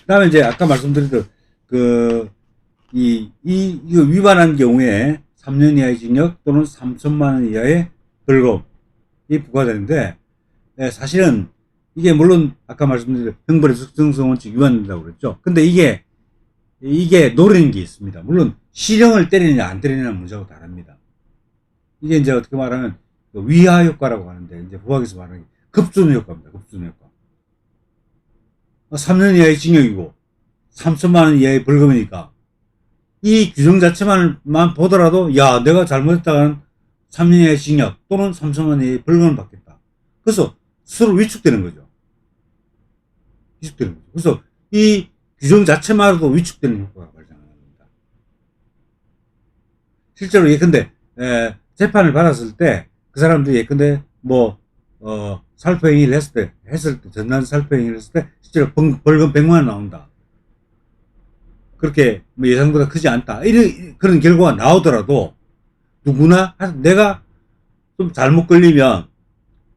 다음에 이제 아까 말씀드린 이거 위반한 경우에 3년 이하의 징역 또는 3천만 원 이하의 벌금이 부과되는데, 사실은 이게 물론 아까 말씀드린 형벌의 적정성 원칙 위반된다고 그랬죠. 근데 이게 노리는 게 있습니다. 물론 실형을 때리느냐 안 때리느냐는 문제하고 다릅니다. 이게 이제 어떻게 말하면 위하 효과라고 하는데, 이제 법학에서 말하는 급준호 효과입니다. 급준호 효과. 3년 이하의 징역이고 3천만 원 이하의 벌금이니까 이 규정 자체만 보더라도 야, 내가 잘못했다가는 3년 이하의 징역 또는 3천만 원 이하의 벌금을 받겠다. 그래서 서로 위축되는 거죠. 위축되는 거죠. 그래서 이 규정 자체만으로도 위축되는 효과가 발생하는 겁니다. 실제로 예컨대 재판을 받았을 때 그 사람들이 예컨대 살포행위를 했을 때 전날 살포행위를 했을 때 실제로 벌금 100만 원 나온다. 그렇게 예상보다 크지 않다. 이런 그런 결과가 나오더라도 누구나 내가 좀 잘못 걸리면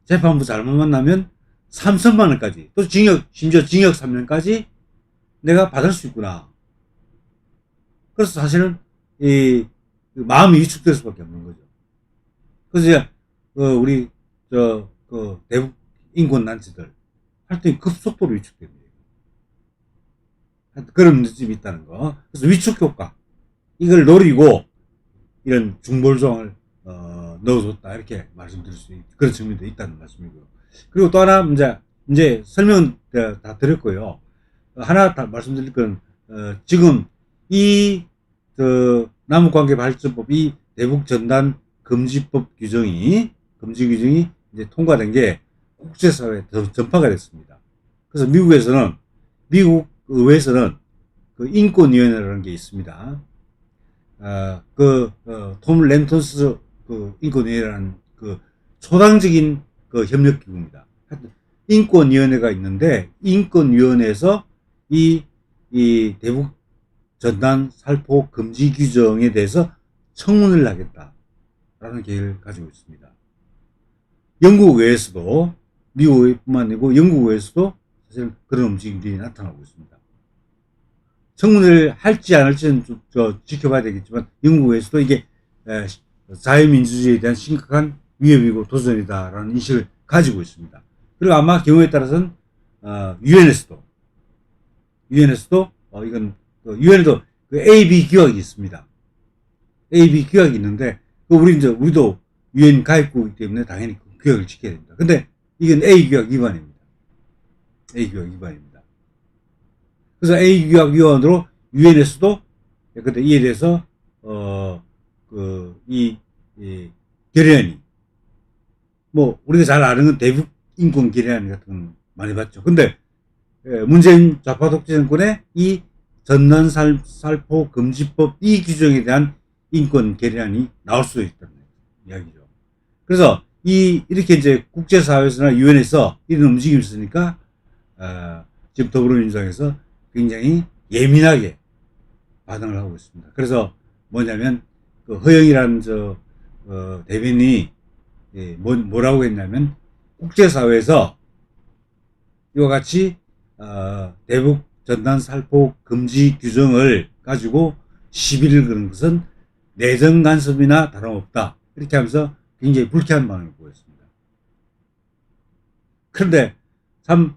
재판부 잘못 만나면 3천만 원까지 또 심지어 징역 3년까지 내가 받을 수 있구나. 그래서 사실은 마음이 위축될 수밖에 없는 거죠. 그래서 이제 우리 대북 인권단체들 활동이 급속도로 위축됩니다. 그런 문제점이 있다는 거. 그래서 위축 효과 이걸 노리고 이런 중벌조항을 넣어줬다 이렇게 말씀드릴 수 있는 그런 측면도 있다는 말씀이고요. 그리고 또 하나 이제 설명은 다 드렸고요. 하나 다 말씀드릴 건 지금 이 남북관계발전법 이 대북전단 금지법 금지 규정이 이제 통과된 게 국제사회에 전파가 됐습니다. 그래서 미국 의회에서는 그 인권위원회라는 게 있습니다. 톰 렌턴스 인권위원회라는 초당적인 협력기구입니다. 인권위원회가 있는데 인권위원회에서 이 대북 전단 살포 금지 규정에 대해서 청문을 하겠다라는 계획을 가지고 있습니다. 영국 외에서도 미국 외뿐만 아니고 영국 외에서도 사실 그런 움직임들이 나타나고 있습니다. 청문회를 할지 안 할지는 좀 지켜봐야 되겠지만 영국 외에서도 이게 자유민주주의에 대한 심각한 위협이고 도전이다라는 인식을 가지고 있습니다. 그리고 아마 경우에 따라서는 유엔에서도 이건 유엔에도 그 AB 규약이 있습니다. AB 규약이 있는데 우리도 유엔 가입국이기 때문에 당연히 그 규약을 지켜야 됩니다. 근데 이건 A 규약 위반입니다. A 규약 위반입니다. 그래서 A 규약 위반으로 유엔에서도 근데 이에 대해서 이 결의안이 뭐 우리가 잘 아는 건 대북 인권 결의안 같은 건 많이 봤죠. 근데 문재인 좌파 독재 정권의 이 전단 살포 금지법 이 규정에 대한 인권 결의안이 나올 수도 있다는 이야기죠. 그래서 이렇게 이제 국제사회에서나 유엔에서 이런 움직임이 있으니까 지금 더불어민주당에서 굉장히 예민하게 반응을 하고 있습니다. 그래서 뭐냐면 그 허영이라는 대변인이 뭐라고 했냐면 국제사회에서 이와 같이 대북 전단 살포 금지 규정을 가지고 시비를 거는 것은 내정 간섭이나 다름없다. 이렇게 하면서 굉장히 불쾌한 반응을 보였습니다. 그런데 참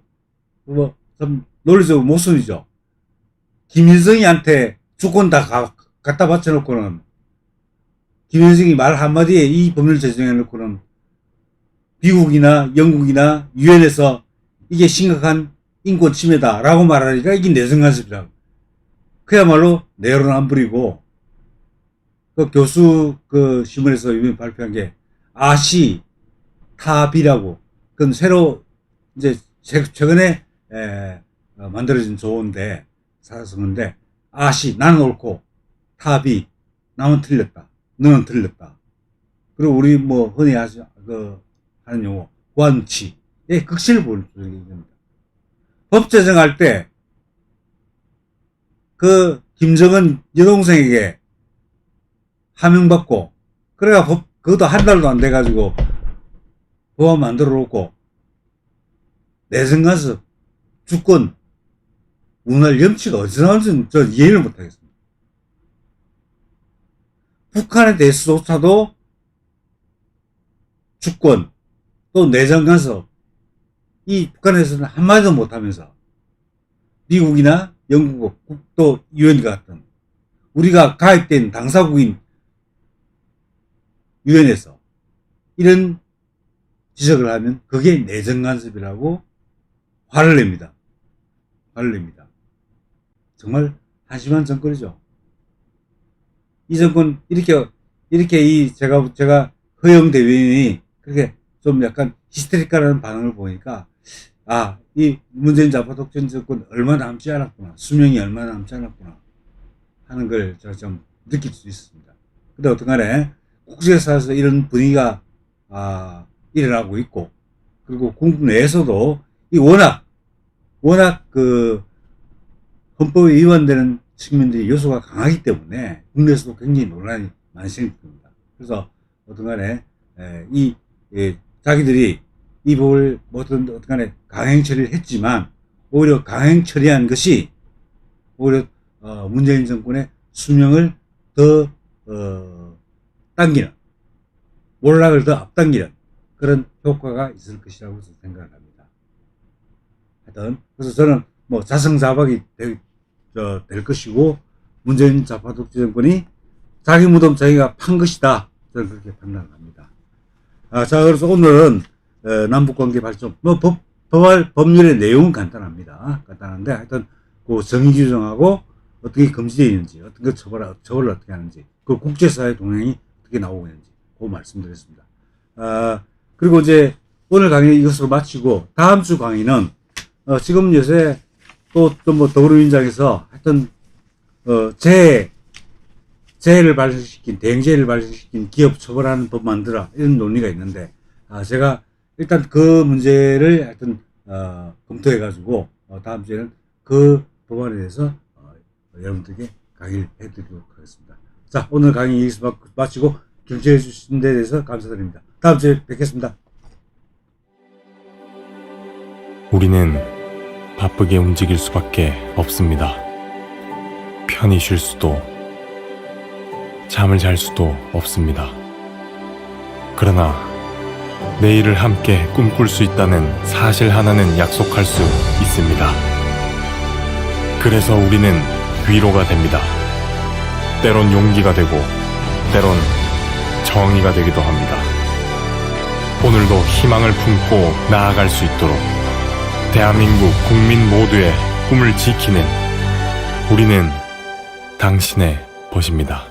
논리적으로 모순이죠. 김일성이한테 주권 다 갖다 바쳐놓고는 김일성이 말 한마디에 이 법률 제정해놓고는 미국이나 영국이나 유엔에서 이게 심각한 인권 침해다라고 말하니까 이게 내정간섭이라고. 그야말로 내로남불이고 그 교수 그 신문에서 이번에 발표한 게 아시 타비라고 그건 새로 이제 최근에 만들어진 조어인데 사성인데 아시 나는 옳고 타비 나는 틀렸다 너는 틀렸다. 그리고 우리 뭐 흔히 하는 용어 원치 극치를 보는 겁니다. 법 제정할 때 그 김정은 여동생에게 하명받고 그래가 그것도 한 달도 안 돼가지고 법안 만들어 놓고 내정간섭 주권 운할 염치가 어디서 나오는지 저 이해를 못하겠습니다. 북한에 대해서조차도 주권 또 내정간섭 이 북한에서는 한마디도 못하면서 미국이나 영국 또 유엔 같은 우리가 가입된 당사국인 유엔에서 이런 지적을 하면 그게 내정간섭이라고 화를 냅니다. 정말 한심한 정권이죠. 이 정권 이렇게 제가 허영 대변인이 그렇게 좀 약간 히스테리카라는 반응을 보니까 이 문재인 좌파 독재 정권 얼마 남지 않았구나. 수명이 얼마 남지 않았구나. 하는 걸 제가 좀 느낄 수 있습니다. 근데 어떡하네. 국제사회에서 이런 분위기가, 일어나고 있고, 그리고 국내에서도 워낙 그 헌법에 위반되는 측면들이 요소가 강하기 때문에 국내에서도 굉장히 논란이 많이 생깁니다. 그래서 어떡하네. 자기들이 이 법을 어떻게 강행 처리를 했지만 오히려 강행 처리한 것이 오히려 문재인 정권의 수명을 더 당기는 몰락을 더 앞당기는 그런 효과가 있을 것이라고 생각을 합니다. 하여튼 그래서 저는 뭐 자성자박이 될 것이고 문재인 좌파 독재 정권이 자기 무덤 자기가 판 것이다. 저는 그렇게 판단합니다. 자, 그래서 오늘은 남북관계 발전, 법률의 내용은 간단한데, 하여튼, 그 정의 규정하고 어떻게 금지되어 있는지, 어떤 거 처벌을 어떻게 하는지, 그 국제사회 동향이 어떻게 나오고 있는지, 그 말씀드렸습니다. 그리고 이제 오늘 강의 이것으로 마치고, 다음 주 강의는, 지금 요새 또 뭐 더불어민주당에서 하여튼, 재해를 발생시킨, 대행재해를 발생시킨 기업 처벌하는 법 만들어. 이런 논의가 있는데, 제가 일단 그 문제를 하여튼, 검토해가지고 다음 주에는 그 법안에 대해서 여러분들에게 강의를 해드리도록 하겠습니다. 자, 오늘 강의 여기서 마치고 경청해 주신 데 대해서 감사드립니다. 다음 주에 뵙겠습니다. 우리는 바쁘게 움직일 수밖에 없습니다. 편히 쉴 수도, 잠을 잘 수도 없습니다. 그러나 내일을 함께 꿈꿀 수 있다는 사실 하나는 약속할 수 있습니다. 그래서 우리는 위로가 됩니다. 때론 용기가 되고, 때론 정의가 되기도 합니다. 오늘도 희망을 품고 나아갈 수 있도록 대한민국 국민 모두의 꿈을 지키는 우리는 당신의 벗입니다.